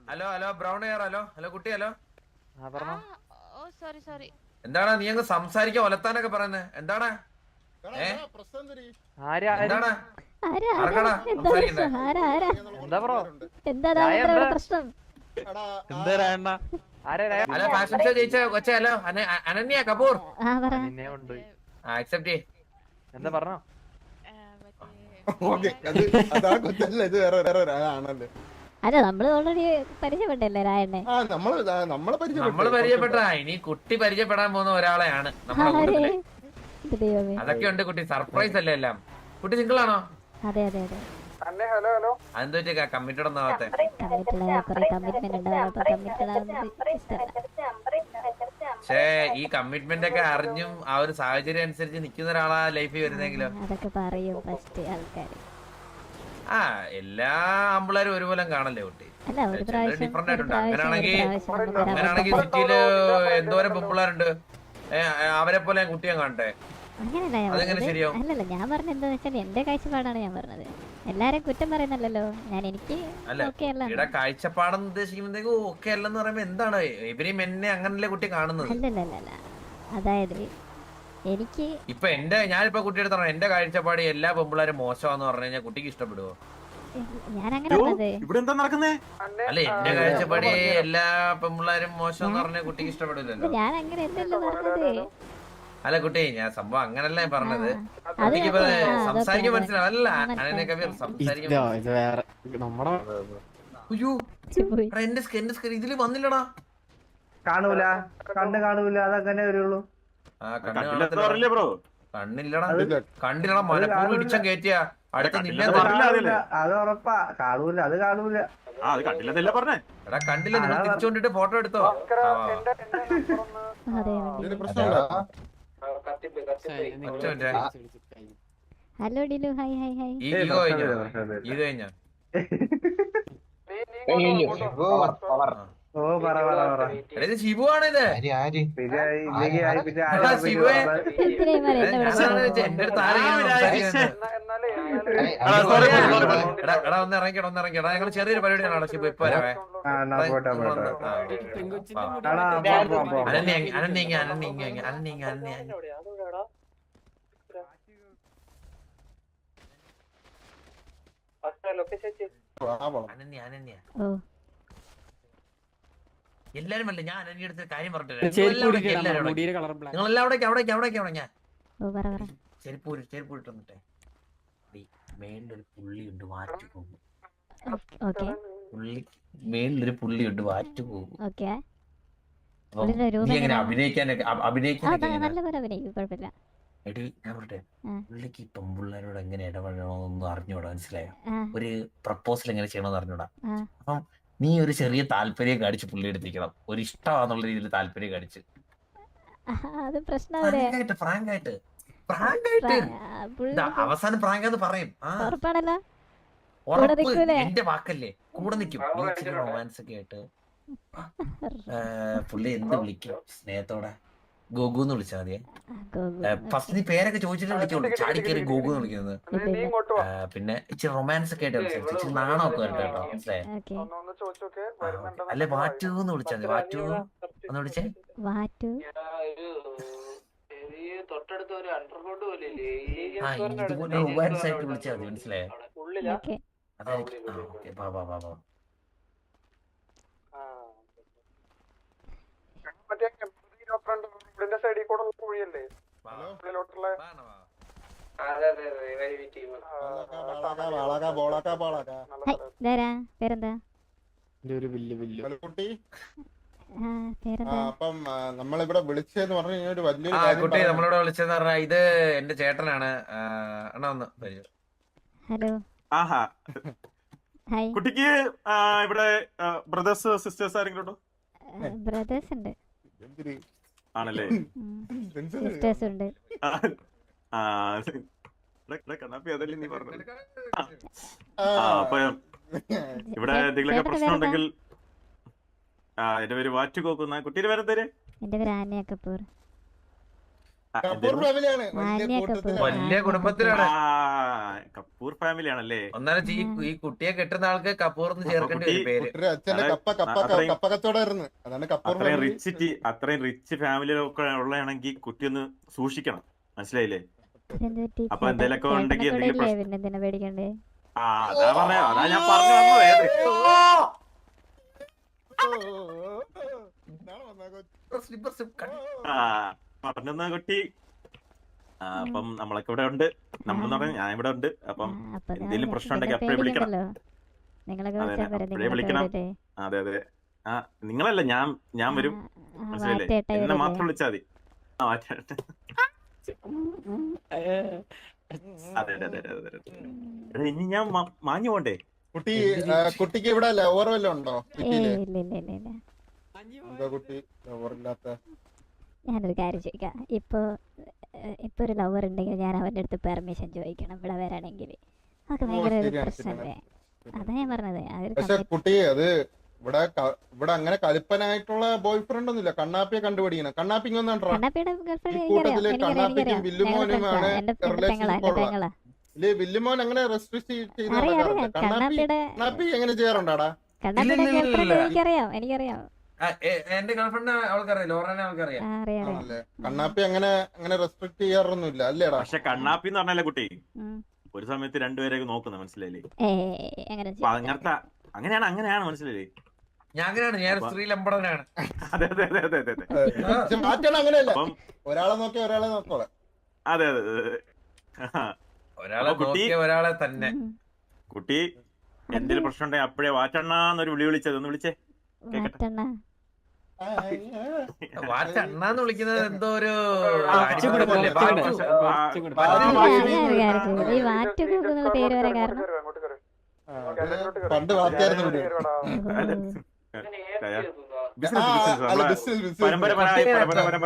Hello hello brown hair hello hello കുട്ടി hello sorry എന്താണ് നീ അങ്ങ് സംസാരിക്കാൻ ഒലത്താനൊക്കെ പറയുന്നത് എന്താണ് എന്താണ് ഹലോ ഫാഷൻ ഷോ ജയിച്ച കൊച്ചേ ഹലോ അനന്യ കപൂർ അക്സെപ്റ്റ് എന്താ പറഞ്ഞോ അല്ല നമ്മള് ഓൾറെഡി പരിചയപ്പെട്ടല്ലേ രായണ്ണെ നമ്മള് പരിചയപ്പെട്ട ഇനി കുട്ടി പരിചയപ്പെടാൻ പോകുന്ന ഒരാളെയാണ് നമ്മുടെ കൂട്ടത്തില് അതൊക്കെ ഉണ്ട് കുട്ടി സർപ്രൈസ് അല്ലേ എല്ലാം കുട്ടി സിംഗിൾ ആണോ അതെ അതെ അതെ അതെന്താ കമ്മിറ്റഡ് ഒന്നും ആവത്തെ പക്ഷേ ഈ കമ്മിറ്റ്മെന്റ് ഒക്കെ അറിഞ്ഞും ആ ഒരു സാഹചര്യം അനുസരിച്ച് നിക്കുന്ന ഒരാളാ ലൈഫിൽ വരുന്നെങ്കിലോ അതൊക്കെ പറയും ഫസ്റ്റ് ആൾക്കാര് ആ എല്ലാ ആമ്പിള്ളേരും ഒരുപോലെ കാണല്ലേ കുട്ടി ഡിഫറെന്റ് ആയിട്ടുണ്ട് അങ്ങനെയാണെങ്കിൽ സിറ്റിയില് എന്തോരം പെമ്പിള്ളേരുണ്ട് അവരെ പോലെ കുട്ടിയെ കാണട്ടെ അതെങ്ങനെ ശരിയോ അല്ലല്ല ഞാൻ പറഞ്ഞ എന്താന്ന് വെച്ചാൽ എന്റെ കാഴ്ചപ്പാടാണ് ഞാൻ പറഞ്ഞത് എല്ലാരും കുറ്റം പറയുന്നല്ലോ ഞാൻ എനിക്ക് ഇവിടെ കാഴ്ചപ്പാടെന്ന് ഉദ്ദേശിക്കുമ്പോഴത്തേക്ക് ഓക്കെ അല്ലെന്ന് പറയുമ്പോ എന്താണ് ഇവരും എന്നെ അങ്ങനല്ലേ കുട്ടി കാണുന്നത് അല്ലല്ല അതായത് എനിക്ക് ഇപ്പൊ ഞാനിപ്പോ കുട്ടിയുടെ പറഞ്ഞ എന്റെ കാഴ്ചപ്പാട് എല്ലാ പെമ്പിള്ളേരും മോശമാന്ന് പറഞ്ഞു കഴിഞ്ഞാൽ കുട്ടിക്ക് ഇഷ്ടപ്പെടുവോ ഞാൻ അങ്ങനെ അല്ല എന്റെ കാഴ്ചപ്പാട് എല്ലാ പെമ്പിള്ളേരും മോശം എന്ന് പറഞ്ഞ കുട്ടിക്ക് ഇഷ്ടപ്പെടില്ലല്ലോ ഞാൻ അങ്ങനെ അല്ലല്ലോ പറഞ്ഞത് അല്ല കുട്ടി ഞാൻ സംഭവം അങ്ങനല്ല ഞാൻ പറഞ്ഞത് കുട്ടിക്ക് സംസാരിക്കാൻ മനസ്സിലാവല്ല അനന്യ കബീർ സംസാരിക്കാൻ എന്റെ സ്കെൻ ഇതില് വന്നില്ലടാ കാണൂല കണ്ണ് കാണൂല അതങ്ങനെ വരുള്ളൂ കണ്ണില്ലടാ കണ്ടില്ലടാ മലപ്പൂർവ്വം ഇടിച്ചം കയറ്റിയ അടുത്ത് നിന്നെ അത് ഉറപ്പാ കാണൂല അത് കാണൂല എടാ കണ്ടില്ല നിങ്ങൾ തിരിച്ചുകൊണ്ടിട്ട് ഫോട്ടോ എടുത്തോ hello Dilu hi hi hi ഇത് കഴിഞ്ഞോ ഓ പറ ശിവു ആണിത് ശിവേ എന്റെ അടുത്ത് എടാ ഒന്ന് ഇറങ്ങിക്കടാ ഞങ്ങൾ ചെറിയൊരു പരിപാടിയാണ് ശിവു ഇപ്പൊ വരവേ അനന്യ എല്ലാരും അല്ലേ ഞാൻ അനന്യ അടുത്ത് കാര്യം പറഞ്ഞിട്ട് നിങ്ങളെല്ലാം അവിടേക്ക് ഞാൻ ചെരുപ്പ് ഇട്ടോന്നിട്ടെ മേളിലൊരു പുള്ളിയുണ്ട് വാറ്റ് പോകും മേളിലൊരു പുള്ളിയുണ്ട് വാറ്റ് പോകും നീ എങ്ങനെ അഭിനയിക്കാൻ എടി ഞാൻ പറട്ടെ പുള്ളിക്ക് ഈ പെമ്പിള്ളേരോട് എങ്ങനെ ഇടപെടണമെന്നൊന്നും അറിഞ്ഞൂടാ മനസ്സിലായോ ഒരു പ്രപ്പോസൽ എങ്ങനെ ചെയ്യണമെന്ന് അറിഞ്ഞൂടാ അപ്പം നീ ഒരു ചെറിയ താല്പര്യം കാണിച്ച് പുള്ളി എടുത്തിരിക്കണം ഒരു ഇഷ്ടമാന്നുള്ള രീതിയിൽ താല്പര്യം കാണിച്ച് ഫ്രാങ്കായിട്ട് അവസാനം പ്രാങ്കാന്ന് പറയും എന്റെ വാക്കല്ലേ കൂടെ നിക്കും റൊമാൻസ് ഒക്കെ ആയിട്ട് പുള്ളി എന്ത് വിളിക്കും സ്നേഹത്തോടെ ഗോഗുന്ന് വിളിച്ചാൽ മതിയെ ഫസ്റ്റ് നീ പേരൊക്കെ ചോദിച്ചിട്ട് വിളിക്കുള്ളൂ ചാടിക്കേറി ഗോഗുന്ന് വിളിക്കുന്നത് പിന്നെ ഇച്ചിരി റൊമാൻസ് ഒക്കെ ആയിട്ട് വിളിച്ചു ഇച്ചിരി നാണമൊക്കെ വരട്ടെ കേട്ടോ മനസ്സിലായേ അല്ലെ വാറ്റൂന്ന് വിളിച്ചാൽ മതി വാറ്റൂ ഒന്ന് വിളിച്ചേ ഇതുപോലെ റൊമാൻസ് ആയിട്ട് വിളിച്ചാൽ മതി മനസ്സിലായേ അതായിരിക്കും പേരെന്താ അപ്പം നമ്മളിവിടെ വിളിച്ചെന്ന് പറഞ്ഞ ഒരു വലിയ കുട്ടി നമ്മളിവിടെ വിളിച്ചെന്ന് പറഞ്ഞാൽ ഇത് എന്റെ ചേട്ടനാണ് അണ്ണാ ഒന്ന് ഹലോ കുട്ടിക്ക് ഇവിടെ ബ്രദേഴ്സ് സിസ്റ്റേഴ്സ് ആരെങ്കിലും ഉണ്ടോ ബ്രദേഴ്സ് ഉണ്ട് ആണല്ലേ സിസ്റ്റേഴ്സ് ഉണ്ട് കണ്ണാപ്പി അതല്ലേ നീ പറഞ്ഞു അപ്പൊ ഇവിടെ എന്തെങ്കിലുമൊക്കെ പ്രശ്നം ഉണ്ടെങ്കിൽ എന്റെ പേര് വാറ്റുകോക്കുന്ന കുട്ടിയുടെ പേര് എന്തേര് എന്റെ പേര് ആന്യ കപൂർ കപൂർ ഫാമിലിയാണ് വലിയ ആന്യ കൂട്ടത്തിലാണ്. കപൂർ. വലിയ കുടുംബത്തിലാണ്. കപൂർ ഫാമിലിയാണല്ലേ? ഒന്നാലും ഈ കുട്ടിയെ കെട്ടുന്ന ആൾക്ക് കപൂർ എന്ന് ചേർക്കേണ്ടി വരും പേര്. കുട്ടിയുടെ അച്ഛന്റെ കപ്പ കച്ചവടമായിരുന്നു, അതാണ് കപൂർ ഫാമിലി. അത്രയും റിച്ച് ഫാമിലിയൊക്കെ ഉള്ളതാണെങ്കിൽ കുട്ടി ഒന്ന് സൂക്ഷിക്കണം, മനസ്സിലായില്ലേ? അപ്പൊ എന്തെങ്കിലുമൊക്കെ ഉണ്ടെങ്കിൽ എന്തെങ്കിലും പ്രശ്നം- പിന്നെന്തിനാ പേടിക്കണ്ടേ? അതാ പറഞ്ഞ, അതാ ഞാൻ പറഞ്ഞു വന്നത്. പറഞ്ഞ കുട്ടി. അപ്പം നമ്മളൊക്കെ ഇവിടെ ഉണ്ട്, നമ്മളെന്ന് പറഞ്ഞാൽ ഞാൻ ഇവിടെ ഉണ്ട്. അപ്പം എന്തെങ്കിലും പ്രശ്നം ഉണ്ടെങ്കിൽ അപ്പഴേ വിളിക്കണം. നിങ്ങളൊക്കെ അതെ, വിളിച്ചാൽ പോരെ, അപ്പഴേ നിങ്ങളൊക്കെ വിളിക്കണം. വരൂലേ? അതെ അതെ. നിങ്ങളല്ല, ഞാൻ വരും, മനസ്സിലായില്ലേ? വാറ്റേട്ടായി എന്നെ വരൂലേ? മാത്രം വിളിച്ചാൽ മതി. മാറ്റ. അതെ അതെ അതെ അതെ അതെ. എടാ, ഇനി ഞാൻ മാഞ്ഞു പോണ്ടേ? കുട്ടിക്ക് ഇവിടെ ലവർ വല്ലതും ഉണ്ടോ സിറ്റിയില്? ഇല്ല ഇല്ല ഇല്ല ഇല്ല. എന്താ കുട്ടി ലവറില്ലാത്ത? ഞാനൊരു കാര്യം ചോദിക്കാം. ഇപ്പൊ ഒരു ലവർ ഉണ്ടെങ്കിൽ ഞാൻ അവന്റെ അടുത്ത് പെർമിഷൻ ചോദിക്കണം ഇവിടെ വരാണെങ്കിൽ? അതൊക്കെ ഭയങ്കര ഒരു ശരിയാണ്, പ്രശ്നമല്ലേ? അതാ ഞാൻ പറഞ്ഞത്. പക്ഷെ കുട്ടി അത് ഇവിടെ അങ്ങനെ കലിപ്പനായിട്ടുള്ള ബോയ് ഫ്രണ്ട് ഒന്നുമില്ല. കണ്ണാപ്പിയെ കണ്ടുപിടിക്കണം. കണ്ണാപ്പി ഇങ്ങൊന്നാണ്ടോ കണ്ണാപ്പിയുടെ ഈ കൂട്ടത്തില് കണ്ണാപ്പിക്കും വില്ലുമോനുമാണ് റിലേഷൻഷിപ്പ് ഉള്ള. ഇല്ലേ വില്ലുമോൻ അങ്ങനെ റെസ്ട്രിക്ട് ചെയ്ത് നടക്കാറില്ല. കണ്ണാപ്പി എങ്ങനെ ചെയ്യാറുണ്ടാടാ? എനിക്കറിയാം. എന്റെ ഗേൾഫ്രണ്ട് അവൾക്കറിയാം, ലോറനെ അവൾക്കറിയാം. ആണല്ലേ? കണ്ണാപ്പി അങ്ങനെ റെസ്ട്രിക്ട് ചെയ്യാറൊന്നുമില്ല അല്ലേടാ? പക്ഷെ കണ്ണാപ്പി എന്ന് പറഞ്ഞാലേ കുട്ടി ഒരു സമയത്ത് രണ്ടുപേരെയൊക്കെ നോക്കുന്നത്, മനസ്സിലായില്ലേ? അപ്പൊ അങ്ങനെയാണ് മനസ്സിലായില്ലേ? ഞാൻ അങ്ങനെയാണ്, ഞാൻ സ്ത്രീ ലംബടനാണ്. അതെ അതെ അതെ അതെ അതെ പക്ഷെ മാറ്റണം അങ്ങനെയല്ല, ഒരാളെ നോക്കിയ ഒരാളെ നോക്കോളെ. അതെ അതെ അതെ. ഒരാളെ നോക്കിയ ഒരാളെ തന്നെ. കുട്ടി എന്തെങ്കിലും പ്രശ്നം ഉണ്ടെങ്കിൽ അപ്പഴേ വാറ്റണ്ണാന്നൊരു വിളി വിളിച്ചത്, ഒന്ന് വിളിച്ചേ കേക്കട്ടെ. വാച്ചണ്ണാന്ന് വിളിക്കുന്നത് എന്തോ ഒരു ഈ വാറ്റുകൂക്കുന്ന പേര് വരെ കാരണം പണ്ട് വാർത്തയായിരുന്നു ഇവിടെ.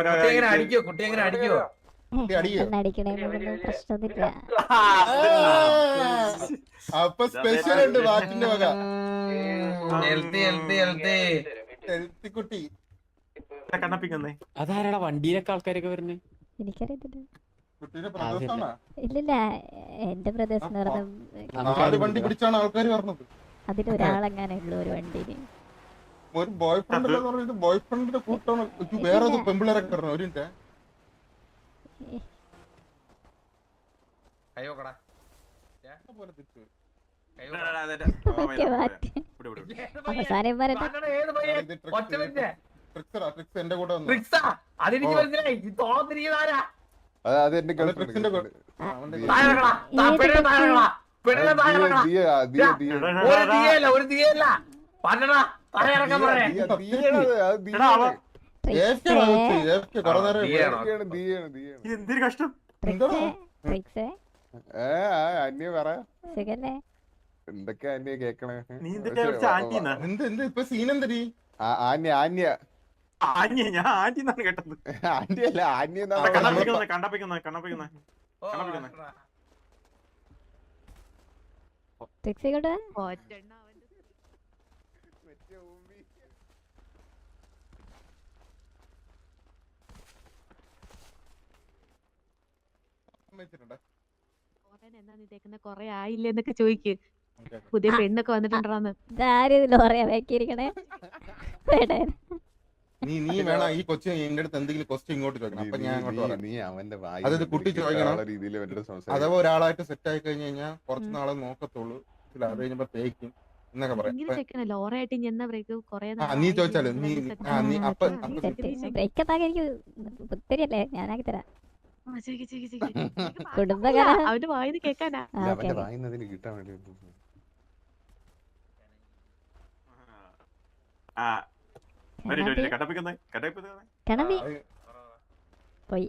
കുട്ടി എങ്ങനെ അടിക്കോ? കുട്ടി എങ്ങനെ അടിക്കോ? അടിക്കണേന്നൊന്നും പ്രശ്നമൊന്നുമില്ല. അപ്പൊ സ്പെഷ്യൽ ഉണ്ട് വാറ്റിന്റെ വക. കുട്ടി കണ്ണപ്പിക്കുന്നേ അതാരാടാ വണ്ടിയിലൊക്കെ ആൾക്കാരൊക്കെ വരുന്നേ? എനിക്കറിയത്തില്ല. കുട്ടീന്റെ പ്രദേശമാണോ? ഇല്ലില്ല, എന്റെ ബ്രദേഴ്സ് എന്ന് പറഞ്ഞ നാല് വണ്ടി പിടിച്ചാണ് ആൾക്കാർ പറഞ്ഞത്. അതിലൊരാളെങ്ങനെ ഉള്ളു ഒരു വണ്ടിയില്. ഒരു ബോയ് ഫ്രണ്ട് അല്ലെന്ന് പറഞ്ഞത് ബോയ് ഫ്രണ്ടിന്റെ കൂട്ടാണ്. വേറെ പെമ്പിളരൊക്കെ പറഞ്ഞു. ഒരു മിനിറ്റ്. അവസാനം പറയട്ടെ. എന്റെ കൂടെ വന്നു. എന്തൊരു കഷ്ടം. എന്തൊക്കെ അന്യ കേക്കണേ? നീ എന്തിനാ ആന്റിന്നാ? ഇപ്പൊ സീനെന്തരി? ആന്യ ഞാൻ ആന്റിന്നാണ് കേട്ടത്. ആന്റിയല്ല ആന്യ കണ്ണപ്പിക്കുന്ന കൊറേ ആയില്ലേ എന്നൊക്കെ ചോദിക്ക്. പുതിയ പെണ്ണൊക്കെ വന്നിട്ടുണ്ടോന്ന്. നീ വേണം ഈ കൊച്ചു എന്റെ അടുത്ത് എന്തെങ്കിലും ക്വസ്റ്റ്യൻ ഇങ്ങോട്ട് ചോദിക്കണം. അപ്പൊ ഞാൻ അങ്ങോട്ട് പറയാം. നീ അവന്റെ അതായത് കുട്ടി ചോദിക്കണം. രീതിയിൽ അഥവാ ഒരാളായിട്ട് സെറ്റ് ആയി കഴിഞ്ഞു കഴിഞ്ഞാൽ കുറച്ച് നാളെ നോക്കത്തുള്ളൂ, അത് കഴിഞ്ഞപ്പോ തേക്കും എന്നൊക്കെ പറയാം. ലോറായിട്ട് എന്നാ ബ്രേക്ക് കൊറേ നീ ചോദിച്ചാലോ? നീ അപ്പൊ ഞാനാക്കി തരാം. അവന്റെ വായിന്ന് കേക്കാനാ. അവന്റെ വായുന്നതിന് കിട്ടാൻ വേണ്ടി കണവി പോയി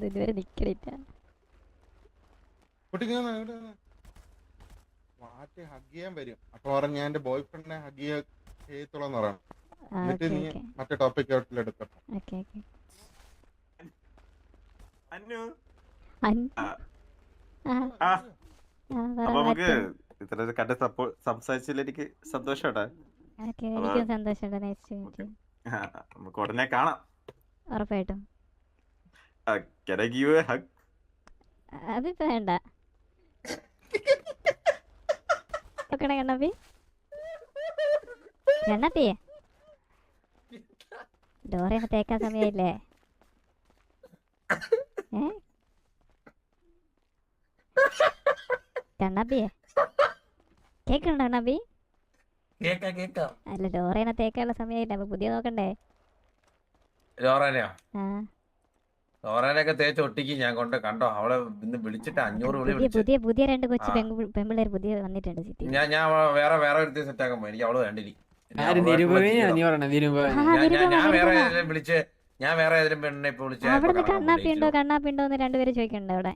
ഇതുവരെ നിക്കണില്ല. കുട്ടിക്ക് മാറ്റി ഹഗ് ചെയ്യാൻ വരും. അപ്പൊ പറഞ്ഞ ഞാൻ എന്റെ ബോയ് ഫ്രണ്ടിനെ ഹഗ് ചെയ്യത്തുള്ളൂ പറയണം. എന്നിട്ട് നീ മറ്റേ ടോപ്പിക് എടുത്തിട്ട് അപ്പൊ നമുക്ക് ഇത്ര കണ്ട് സംസാരിച്ചതിൽ എനിക്ക് സന്തോഷാട്ടാ. എനിക്കും സന്തോഷമുണ്ട്. Nice to meet you. നമുക്ക് ഉടനെ കാണാം. ഉറപ്പായിട്ടും. Can I give you a hug? അതിപ്പോ വേണ്ട. നോക്കണേ കണ്ണാപ്പി. കണ്ണാപ്പിയെ ഡോറേനെ തേക്കാൻ സമയമില്ലേ? കണ്ണാപ്പിയെ കേക്കണ്ടോ കണ്ണാപ്പി? കേക്കാം. അല്ല ഡോറേനെ തേക്കാനുള്ള സമയമില്ല. അപ്പൊ പുതിയ നോക്കണ്ടേ? ലോറേനെയോ? ആ ലോറേനൊക്കെ തേച്ച് ഒട്ടിക്ക്. ഞാൻ കൊണ്ട് കണ്ടോ അവളെ ഇന്ന് വിളിച്ചിട്ട് 500 വിളി വിളിച്ചു. പുതിയ 2 കൊച്ചു പെമ്പിള്ളേർ പുതിയ വന്നിട്ടുണ്ട് സിറ്റി. ഞാൻ വേറെ ഒരു സെറ്റ് ആക്കാൻ പോയി. എനിക്ക് അവള് വേണ്ടില്ല. ഞാൻ വേറെ ഏതെങ്കിലും വിളിച്ച് ഞാൻ വേറെ ഏതെങ്കിലും പെണ്ണിനെ ഇപ്പൊ വിളിച്ച് അവിടെ കണ്ണാപ്പി ഉണ്ടോ എന്ന് 2 പേര് ചോദിക്കണ്ട അവിടെ.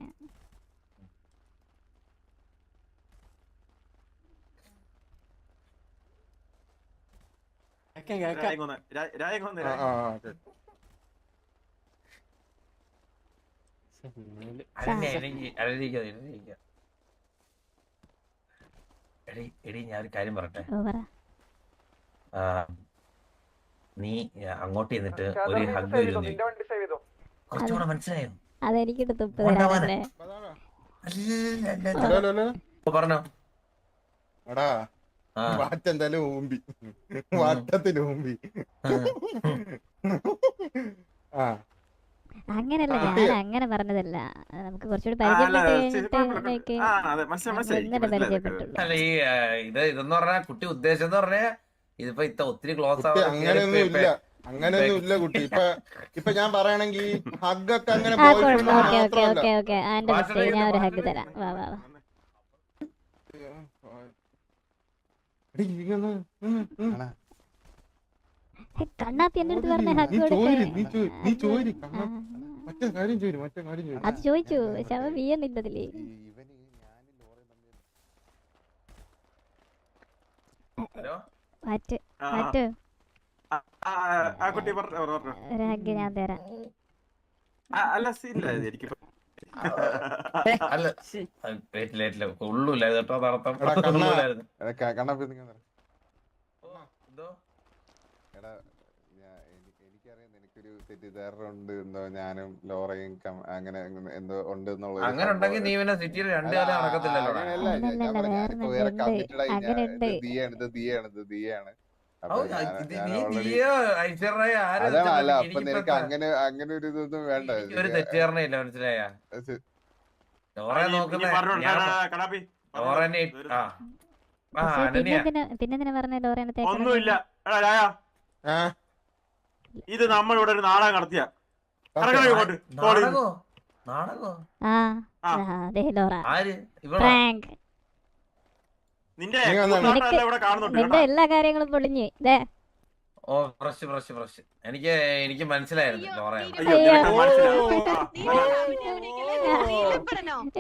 എടി ഞാൻ ഒരു കാര്യം പറയട്ടെ. ഓ പറ. നീ അങ്ങോട്ട് ചെന്നിട്ട് ഒരു ഹഗ് വരുന്നു. കുറച്ചുകൂടെ മനസ്സിലായോ? അതെനിക്കിട്ട് തുപ്പ് തരാനല്ലേ? പറഞ്ഞോ. എടാ വാറ്റെന്തായാലും ഊമ്പി വാട്ടത്തിന് ഊമ്പി. അങ്ങനല്ല, ഞാൻ അങ്ങനെ പറഞ്ഞതല്ല. നമുക്ക് കുറച്ചുകൂടി പരിചയപ്പെട്ടുള്ളൂ. അല്ല ഈ ഇതെന്ന് പറഞ്ഞാ കുട്ടി ഉദ്ദേശം എന്ന് പറഞ്ഞാ ഇതിപ്പോ ഒത്തിരി ക്ലോസ് അങ്ങനെയൊന്നും ഇല്ല കുട്ടി. ഇപ്പൊ ഞാൻ പറയണെങ്കി ഹഗ്ഗൊക്കെ അങ്ങനെ ഞാൻ ഒരു ഹഗ് തരാം. വാ വാ വാ. കണ്ണാപ്പി എന്റെ അടുത്ത് പറഞ്ഞ ഹഗ് അത് ചോദിച്ചു. ശവ വീയണില്ലതില്. ഒരു ഹഗ് ഞാൻ തരാം. അല്ല ഉള്ളൂല്ല കേട്ടോ നടത്തം. എനിക്കറിയാം നിനക്കൊരു തെറ്റിദ്ധാരണ ഉണ്ട്. ഞാനും ലോറയും അങ്ങനെ എന്തോ ഉണ്ട് അങ്ങനെ ഉണ്ടെങ്കിൽ നീ പിന്നെ സിറ്റിയിൽ 2 കാലം നടക്കത്തില്ലല്ലോ. അതല്ല അപ്പൊ നിനക്ക് അങ്ങനെ ഒരു ഇതൊന്നും വേണ്ട. ഒരു തെറ്റിദ്ധാരണയില്ല, മനസ്സിലായ? ലോറെ നോക്കുന്ന പിന്നെ പറഞ്ഞ ലോറേനെ ഒന്നുമില്ല. ഇത് നമ്മളിവിടെ ഒരു നാടകം നടത്തിയ നിന്റെ എല്ലാ കാര്യങ്ങളും പൊളിഞ്ഞ്. ഓ ഫ്രഷ് എനിക്ക് മനസ്സിലായിരുന്നു ലോറയാണ്.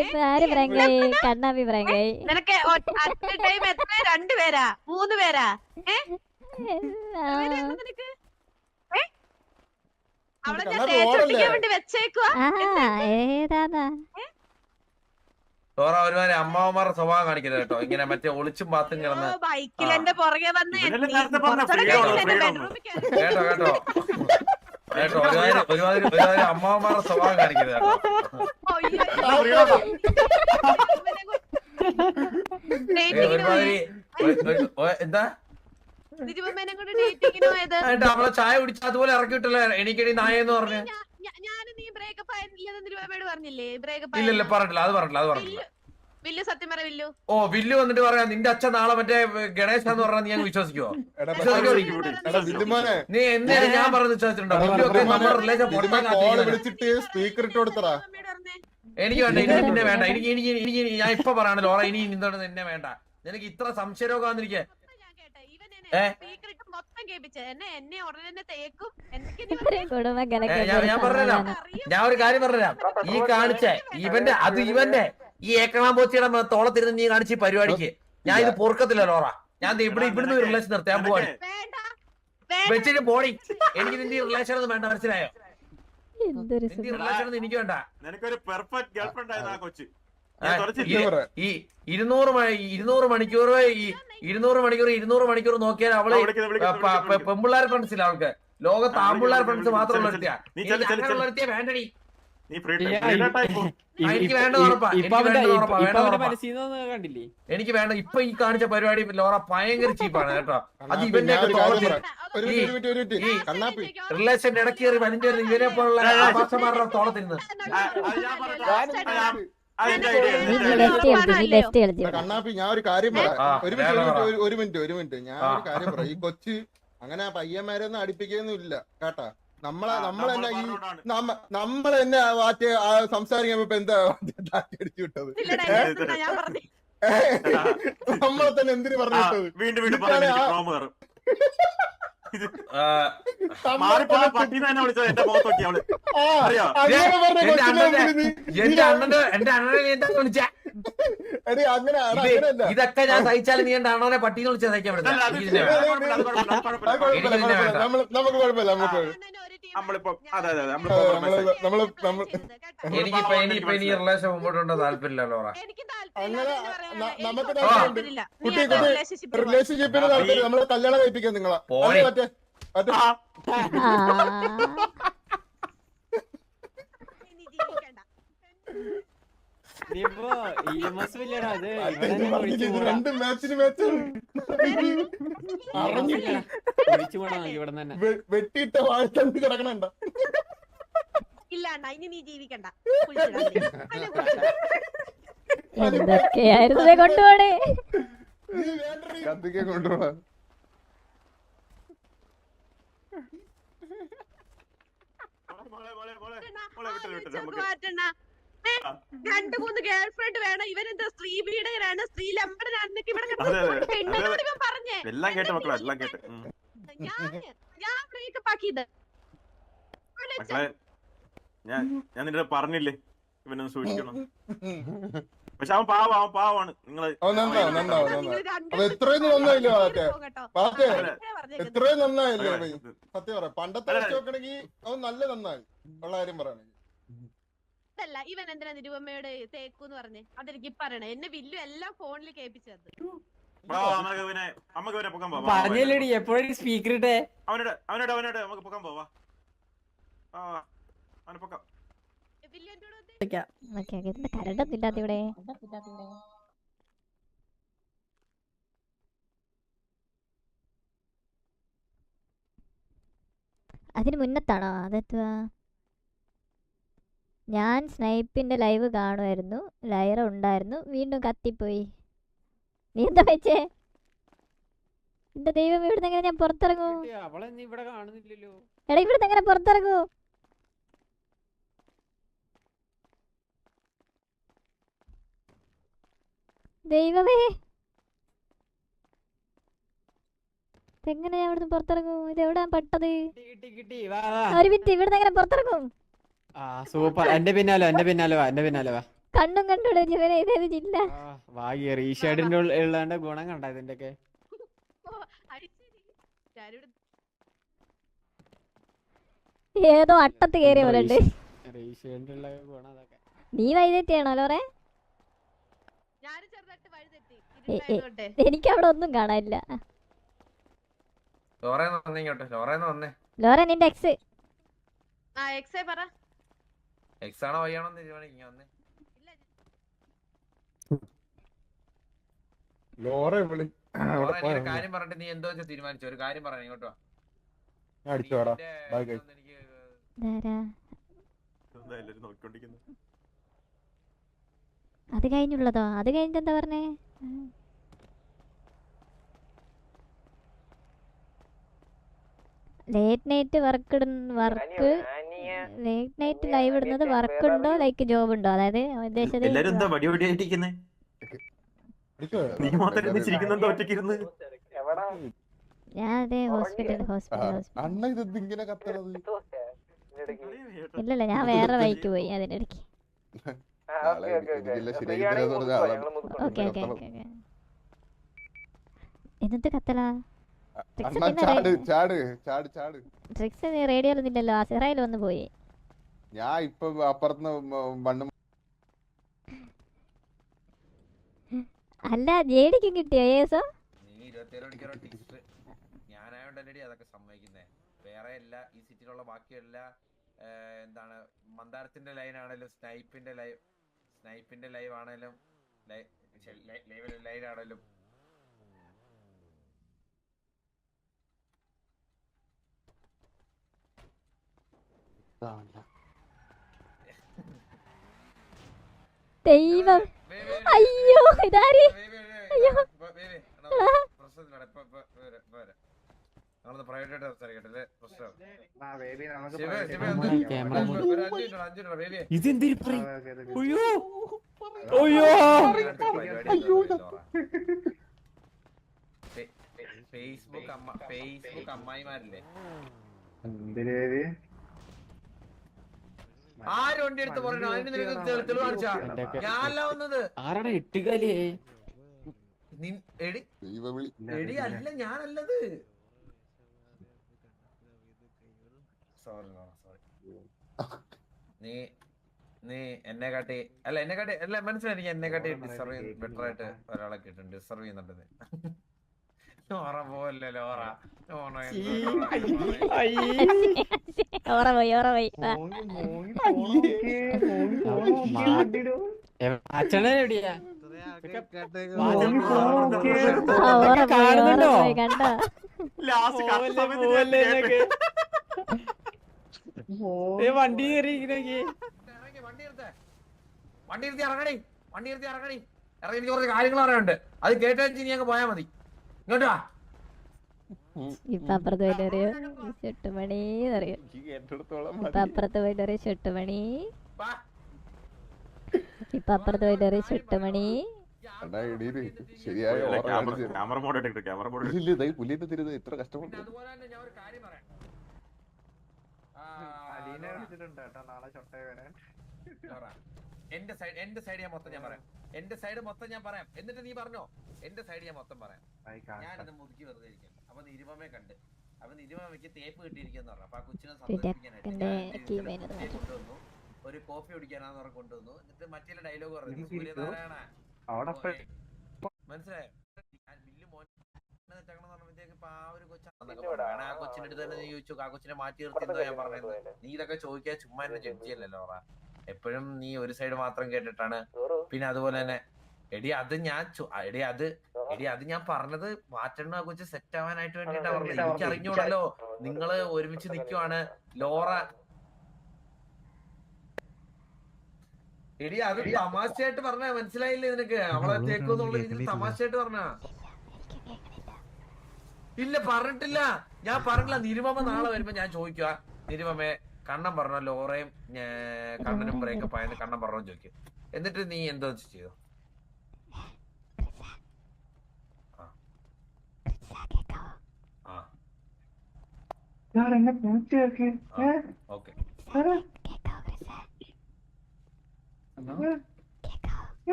ഇപ്പൊ ആര് പ്രാങ്കായി? കണ്ണാപ്പി പ്രാങ്കായി. നിനക്ക് രണ്ട് പേരാ 3 പേരാ? അവിടെ ഞാൻ തേച്ചൊട്ടിക്കാൻ വേണ്ടി വെച്ചേക്കുവാ. ഏതാ ലോറ ഒരുമാതിരി അമ്മാവന്മാരുടെ സ്വഭാവം കാണിക്കരുത് കേട്ടോ. ഇങ്ങനെ മറ്റേ ഒളിച്ചും പാത്തും കിടന്ന് ബൈക്കിൽ എന്റെ പുറകെ വന്ന് കേട്ടോ ഒരുമാതിരി അമ്മാവന്മാരുടെ സ്വഭാവം കാണിക്കരുത് കേട്ടോ. ഒരുമാതിരി എന്താ അവളെ ചായ കുടിച്ച അതുപോലെ ഇറക്കി വിട്ടല്ലോ എനിക്കടി നായെന്ന് പറഞ്ഞു. ഇല്ലല്ല പറഞ്ഞില്ല. അത് പറഞ്ഞില്ല. ഓ വില്ലു വന്നിട്ട് പറയാ നിന്റെ അച്ഛൻ നാളെ മറ്റേ ഗണേശ് എന്ന് പറഞ്ഞാൽ നീ അങ്ങ് വിശ്വസിക്കുവോ? നീ എന്തേലും ഞാൻ പറഞ്ഞു വിശ്വസിച്ചിട്ടുണ്ടോ? എനിക്ക് വേണ്ട. നിന്നെ വേണ്ട. എനിക്ക് ഞാൻ ഇപ്പൊ പറയാണ് ലോറ. ഇനി നിന്നെ വേണ്ട. നിനക്ക് ഇത്ര സംശയരോഗം വന്നിരിക്കേ. ഞാൻ പറഞ്ഞുതരാം. ഞാൻ ഒരു കാര്യം പറഞ്ഞുതരാം. ഈ കാണിച്ച ഇവന്റെ ഈ ഏക്കണാമ്പോച്ചിയുടെ തോളത്തിരുന്ന് നീ കാണിച്ച പരിപാടിക്ക് ഞാൻ ഇത് പൊറുക്കത്തില്ല ലോറ. ഞാൻ ഇവിടുന്ന് റിലേഷൻ നിർത്താൻ പോവാണ്. വെച്ചിട്ട് പോടി. എനിക്ക് നിന്റെ റിലേഷൻ ഒന്നും വേണ്ട, മനസ്സിലായോ? എന്തൊരു നിന്റെ സുഖം. റിലേഷൻ ഒന്നും എനിക്ക് വേണ്ട. നിനക്കൊരു പെർഫെക്റ്റ് ഗേൾഫ്രണ്ട് ആയിരുന്നു ആ കൊച്ച്. ഈ 200 മണിക്കൂർ നോക്കിയാൽ അവള് പെമ്പിള്ളാരെ ഫ്രണ്ട്സില്ല അവൾക്ക്. ലോകത്ത് ആമ്പിള്ളാർ ഫ്രണ്ട്സ് മാത്രമുള്ള ഒരുത്തിയാ. വേണ്ടടി. എനിക്ക് വേണ്ട ഉറപ്പാ. കണ്ടില്ലേ? എനിക്ക് വേണ്ട. ഇപ്പൊ ഈ കാണിച്ച പരിപാടി ലോറ ഭയങ്കര ചീപ്പാണ് കേട്ടോ. അത് ഇവന്റെ റിലേഷന്റെ ഇടയ്ക്ക് കയറി വലിഞ്ഞു വരുന്ന ഇവരെ പോലുള്ള ആഭാസന്മാരുടെ തോളത്തിരുന്ന്. കണ്ണാപ്പി ഞാൻ ഒരു കാര്യം പറയാം. ഒരു മിനിറ്റ് ഞാൻ ഒരു കാര്യം പറയാം. ഈ കൊച്ച് അങ്ങനെ പയ്യന്മാരൊന്നും അടുപ്പിക്കൊന്നും ഇല്ല കേട്ടാ. നമ്മളെന്നെ സംസാരിക്കുമ്പോ എന്താ അടിച്ചു വിട്ടത്? നമ്മളെ തന്നെ എന്തിനു പറഞ്ഞു വിട്ടത്? ഇതൊക്കെ ഞാൻ സഹിച്ചാലും നീ എന്റെ അണ്ണനെ പട്ടിന്ന് വിളിച്ച് സഹിക്കാൻ പറ്റില്ല. എനിക്കിപ്പോ ഇനി റിലേഷൻ മുമ്പോട്ടുണ്ടോ താല്പര്യമില്ല ലോറ. റിലേഷൻഷിപ്പിന് താല്പര്യം നമ്മള് കല്യാണം കഴിപ്പിക്കാൻ നിങ്ങളെ മറ്റേ രണ്ട് മാച്ചിന് വെട്ടിയിട്ട വാഴത്തണ്ട് കിടക്കണണ്ട. എന്തൊക്കെയായിരുന്നു കൊണ്ടുപോണേ. കത്തിക്കെ കൊണ്ടുപോവാ. രണ്ടു മൂന്ന് ഗേൾ ഫ്രണ്ട് വേണം. ഇവനെന്താ സ്ത്രീ പീഡകനാണ്, സ്ത്രീ ലംബടനാണെന്നൊക്കെ ഇവിടെ പറഞ്ഞേ. എല്ലാം കേട്ട് മക്കളെ, എല്ലാം കേട്ട്. ഞാൻ ബ്രേക്കപ്പ് ആക്കിയത്. ഞാൻ നിന്റെ പറഞ്ഞില്ലേ ഇവനൊന്ന് സൂക്ഷിക്കണം. പക്ഷെ അവൻ പാവാണ്. നിങ്ങള് എത്രയും നന്നായില്ലോ എത്രയും നന്നായില്ലേ സത്യം പറയാം. പണ്ടത്തെ വെച്ച് നോക്കണെങ്കി അവൻ നല്ല നന്നായി ഉള്ള കാര്യം പറയണെങ്കിൽ. അതല്ല, ഇവൻ എന്തിനാ നിരുപമ്മയോട് തേക്കൂന്ന് പറഞ്ഞേ? അതെനിക്ക് പറയണേ. എന്നെ വില്ലു എല്ലാം ഫോണിൽ കേൾപ്പിച്ചത്. പറഞ്ഞില്ലേടി എപ്പോഴും സ്പീക്കർ ഇട്ടേ. അവനോട് നമുക്ക് പൊക്കാൻ പോവാ. അവനെ പൊക്കാം. കരണ്ടൊന്നില്ലാത്ത ഇവിടെ. അതിന് മുന്നത്താണോ അതെത്തുക? ഞാൻ സ്നൈപ്പിന്റെ ലൈവ് കാണുമായിരുന്നു. ലൈറ ഉണ്ടായിരുന്നു, വീണ്ടും കത്തിപ്പോയി. നീ എന്താ വെച്ചേ? എന്റെ ദൈവം, ഇവിടുന്ന് എങ്ങനെ ഞാൻ പുറത്തിറങ്ങൂ? എടാ ഇവിടുന്ന് എങ്ങനെ പുറത്തിറങ്ങൂ? ദൈവമേ, എങ്ങനെ ഞാൻ ഇവിടുന്ന് പുറത്തിറങ്ങൂ? ഇത് എവിടാ പെട്ടത്? ഒരു മിനിറ്റ്, ഇവിടുന്ന് എങ്ങനെ പുറത്തിറങ്ങും? സൂപ്പർ. എന്റെ പിന്നാലെ വാ. കണ്ടും കണ്ടൂടെ ജീവനെ, ഇതേത് ജില്ല? റീഷേഡിന്റെ ഉള്ളതിന്റെ ഗുണം കണ്ട ഇതിന്റെ ഒക്കെ. ഏതോ അട്ടത്ത് കയറിയ പോലെ ഉണ്ട്. റീഷേഡിന്റെ ഗുണം അതൊക്കെ. നീ വൈതെറ്റിയാണോ ലോറെ? എനിക്ക് അവിടെ ഒന്നും കാണാനില്ല. ലോറെ നിന്റെ എക്സ് എക്സാണോ വയ്യാണോ തീരുമാനിക്കാൻ. കാര്യം പറഞ്ഞിട്ട് നീ എന്തോ തീരുമാനിച്ചു? ഒരു കാര്യം പറഞ്ഞു ഇങ്ങോട്ടോ. അത് കഴിഞ്ഞുള്ളതോ? അത് കഴിഞ്ഞിട്ട് എന്താ പറഞ്ഞേ? Late night late night live ഇടുന്നത് വർക്ക് ഉണ്ടോ ലൈക്ക് ജോബ് ഉണ്ടോ? അതായത് ഉദ്ദേശിച്ചത് ഞാൻ അതെ ഹോസ്പിറ്റൽ. ഇല്ലല്ല, ഞാൻ വേറെ വഴിക്ക് പോയി അതിനിടയ്ക്ക്. എന്നിട്ട് കത്തലാ? ട്രിക്സ് റേഡിയോയിലൊന്നുമില്ലല്ലോ. സിറായിൽ വന്ന് പോയി. ഞാൻ ഇപ്പൊ അപ്പുറത്ത് മണ്ണ് അല്ല ജേഡിക്ക് കിട്ടിയോ ഏസോ? നീ 27 മണിക്കൂറോ ടിക്സ് ഞാനായോണ്ടല്ലേ അതൊക്കെ സമ്മതിക്കുന്നേ. വേറെ എല്ലാ ഈ സിറ്റിയിലുള്ള ബാക്കി എല്ലാ എന്താണ് മന്ദാരത്തിന്റെ ലൈൻ ആണേലും സ്നൈപ്പിന്റെ ലൈവ് ആണേലും ലൈൻ ആണേലും ദൈവം, അയ്യോ ഇതാരി, അയ്യോ പ്രൈവറ്റായിട്ട് സംസാരിക്കട്ടെ പ്രശ്നം. ബേബി നമുക്ക് ഇതെന്തൊരു ഫേസ്ബുക്ക് അമ്മായിമാരില്ലേ എന്തിന് ബേബി ആരും വണ്ടി എടുത്ത് പറഞ്ഞു. അതിന് നിനക്ക് തെളിവ് കാണിച്ചാ ഞാനല്ല വന്നത്. ആരാടാ എട്ടുകാലിയേ? എടി അല്ല ഞാനല്ലത്. സോറി നീ എന്നെ കാട്ടി അല്ല മനസ്സിലായി. എന്നെ കാട്ടി ഡിസർവ് ബെറ്റർ ആയിട്ട് ഒരാളെ കിട്ടും. ഡിസർവ് ചെയ്യുന്നുണ്ട്. ലോറ പോവല്ലേ ലോറ. ഓറ പോയി അച്ഛനെ എവിടെയാ? കണ്ടോ? വണ്ടി കയറി വണ്ടി നിർത്തി ഇറങ്ങണി. ഇറങ്ങി എനിക്ക് കുറച്ച് കാര്യങ്ങൾ അറിയാനുണ്ട്. അത് കേട്ടു നീ അങ്ങ് പോയാ മതി. ഇങ്ങോട്ട് വാ. ഇപ്പൊ അപ്പുറത്ത് പോയിട്ട് അറിയോ ചുട്ടുമണി അറിയോ? ഇപ്പൊ അപ്പുറത്ത് പോയിട്ട് അറിയോ ചുട്ടുമണി? ഇപ്പൊ അപ്പുറത്ത് പോയിട്ട് അറിയോ ചുട്ടുമണി? ശരിയായ ക്യാമറ മോഡ് പുല്ലിന്റെ തിരുത് ഇത്ര കഷ്ടപ്പെട്ടു. അതുപോലെ തന്നെ ഞാൻ ഒരു കാര്യം പറയാം. എന്റെ സൈഡ് ഞാൻ മൊത്തം ഞാൻ പറയാം. എന്നിട്ട് നീ പറഞ്ഞോ. എന്റെ സൈഡ് ഞാൻ മൊത്തം പറയാം. ഞാനത് മുതുക്കി വെറുതെ ഇരിക്കും. അപ്പൊ നിരുപമയെ കണ്ട്. അപ്പൊ നിരുപമയ്ക്ക് തേപ്പ് കിട്ടിയിരിക്കുന്ന പറഞ്ഞു. അപ്പൊ ആ കൊച്ചിനെ കൊണ്ടുവന്നു. ഒരു കോഫി കുടിക്കാനാന്ന് പറഞ്ഞ് കൊണ്ടുവന്നു. എന്നിട്ട് മറ്റേ ഡയലോഗ് പറഞ്ഞു. സൂര്യനാരായണ മനസ്സിലായോ? ബില്ല് മോൻ ആ കൊച്ചിന്റെ അടുത്ത് തന്നെ നീ ചോദിച്ചു. ആ കൊച്ചിനെ മാറ്റി നിർത്തിയെന്നോ ഞാൻ പറഞ്ഞത്. നീ ഇതൊക്കെ ചോദിക്കാൻ ചുമ്മാ എന്നെ ജഡ്ജ് ചെയ്യല്ലോ. എപ്പോഴും നീ ഒരു സൈഡ് മാത്രം കേട്ടിട്ടാണ്. പിന്നെ അതുപോലെ തന്നെ എടി അത് ഞാൻ പറഞ്ഞത് മാറ്റണ കൊച്ച് സെറ്റ് ആവാനായിട്ട് വേണ്ടിട്ടാ പറഞ്ഞത്. എനിക്ക് അറിഞ്ഞൂടല്ലോ നിങ്ങള് ഒരുമിച്ച് നിക്കുവാണ്. ലോറ എടി അത് തമാശയായിട്ട് പറഞ്ഞ മനസ്സിലായില്ലേ നിനക്ക്? അവളെ തേക്കുന്നുള്ള രീതിയിൽ തമാശയായിട്ട് പറഞ്ഞ. ഇല്ല പറഞ്ഞിട്ടില്ല. ഞാൻ പറഞ്ഞില്ല. നിരുപമ നാളെ വരുമ്പോ ഞാൻ ചോദിക്കുക. നിരുപമേ കണ്ണൻ പറഞ്ഞ ലോറയും കണ്ണനും ബ്രേക്കപ്പ് ആയെന്ന് കണ്ണൻ പറഞ്ഞോ ചോദിക്കും. എന്നിട്ട് നീ എന്തോ ചെയ്തു? ഓക്കെ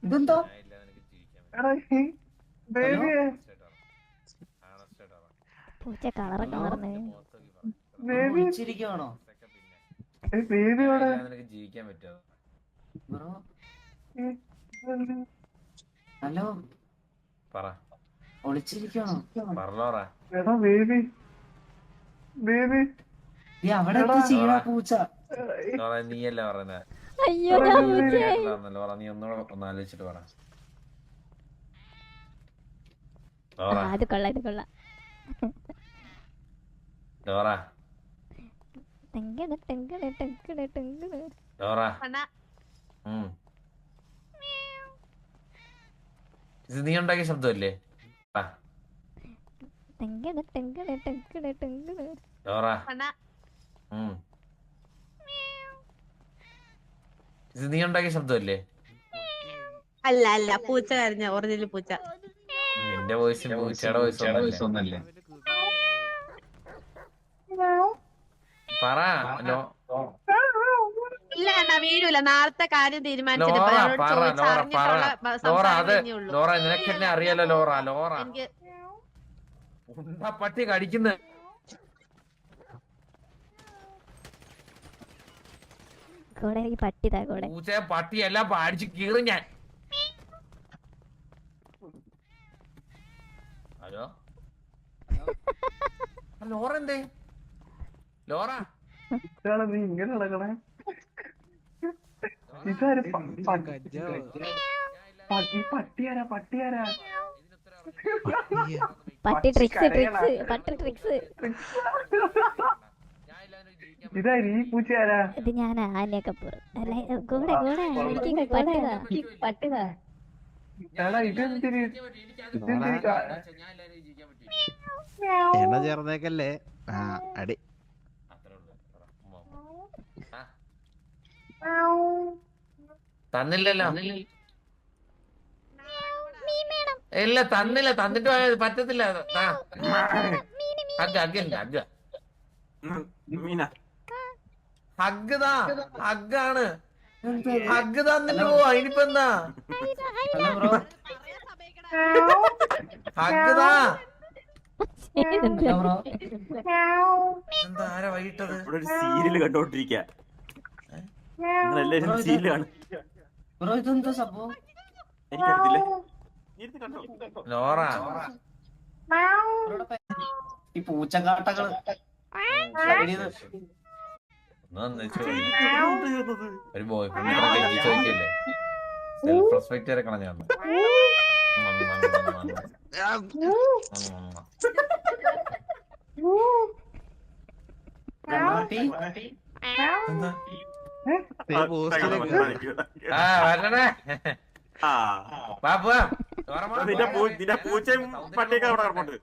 ഇതെന്താ പൂച്ച കളറൊക്കെ പറഞ്ഞേ നിനക്ക് ജീവിക്കാൻ പറ്റുമോ? ഹലോ പറ. ഒളിച്ചിരിക്കണോ? പറഞ്ഞോറ. അവിടെ പൂച്ച നീയല്ല പറഞ്ഞ. അയ്യോ ലോറ നീ ഒന്നുകൂടെ ഒന്ന് ആലോചിച്ചിട്ട് പറ. ഇത് കൊള്ളാം ലോറ ലോറ ഇത് നീ ഉണ്ടാക്കിയ ശബ്ദമല്ലേ? ലോറ ഇത് നീ ഉണ്ടാക്കിയ ശബ്ദമല്ലേ? അല്ല പൂച്ച കരഞ്ഞ ഒറിജിനൽ പൂച്ച. നിന്റെ വോയിസും പൂച്ചയുടെ വോയിസ് ഒന്നല്ലേ? പറ. ഇല്ല കണ്ടാ വീഴൂല. നാളത്തെ കാര്യം തീരുമാനിച്ചിട്ട് ലോറ അത് ലോറ നിനക്ക് എന്നെ അറിയാലോ. ലോറ പട്ടി കടിക്കുന്ന കൂടെ എനിക്ക് പട്ടിതാ കൂടെ. പൂച്ചയെ പട്ടി എല്ലാം പാടിച്ച് കീറും ഞാൻ. ഹലോ ലോറ എന്തേ? ലോറ ഇതാണ് നീ ഇങ്ങനെ നടക്കണേ? ഇതാര് പട്ടിയാരാ? പട്ടിയാരാ? പട്ടി ട്രിക്സ് പട്ടി ട്രിക്സ്. ഇതാര് ഈ പൂച്ചയാരാ? ഇത് ഞാൻ ആന്യ കപൂർ. കൂടെ കൂടെ എനിക്ക് പട്ടിതാ. എടാ ഇതെന്തിന് എണ്ണ ചേർന്നേക്കല്ലേ. അടി തന്നില്ലല്ലോ. ഇല്ല തന്നില്ല. തന്നിട്ട് പറ്റത്തില്ല. ഹഗ്ഗാണ്. ഹഗ്ഗ് തന്നിട്ട് പോവാ. ഇനിയിപ്പോ എന്താ? ഹഗ്ഗാ എന്താ? ആരാ വൈകിട്ടത്? ഇവിടെ ഒരു സീരിയല് കണ്ടോണ്ടിരിക്ക. നിങ്ങളെല്ലാരും സീരിയല് കാണും. ഇതെന്താ സംഭവം? എനിക്കറിയത്തില്ലേ. ലോറ ഈ പൂച്ചക്കാട്ടകള് ഒരു ബോയ് ഫ്രണ്ട് ചോദിക്കല്ലേ? സെൽഫ് റെസ്പെക്ട് വരെ കളഞ്ഞാണ്. വരണേ ബാബു. നിന്റെ പൂച്ചയും പട്ടിയൊക്കെ അവിടെ കിടപ്പുണ്ട്.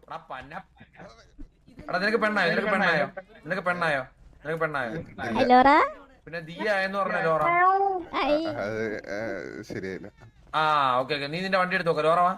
നിനക്ക് പെണ്ണായോ? നിനക്ക് പെണ്ണായോ? നിനക്ക് പെണ്ണായോ? നിനക്ക് പെണ്ണായോ? പിന്നെ ദിയ എന്ന് പറഞ്ഞ ലോറ. ശരിയായില്ല. ആ ഓക്കെ ഓക്കെ. നീ നിന്റെ വണ്ടി എടുത്ത് നോക്ക. ലോറ വാ.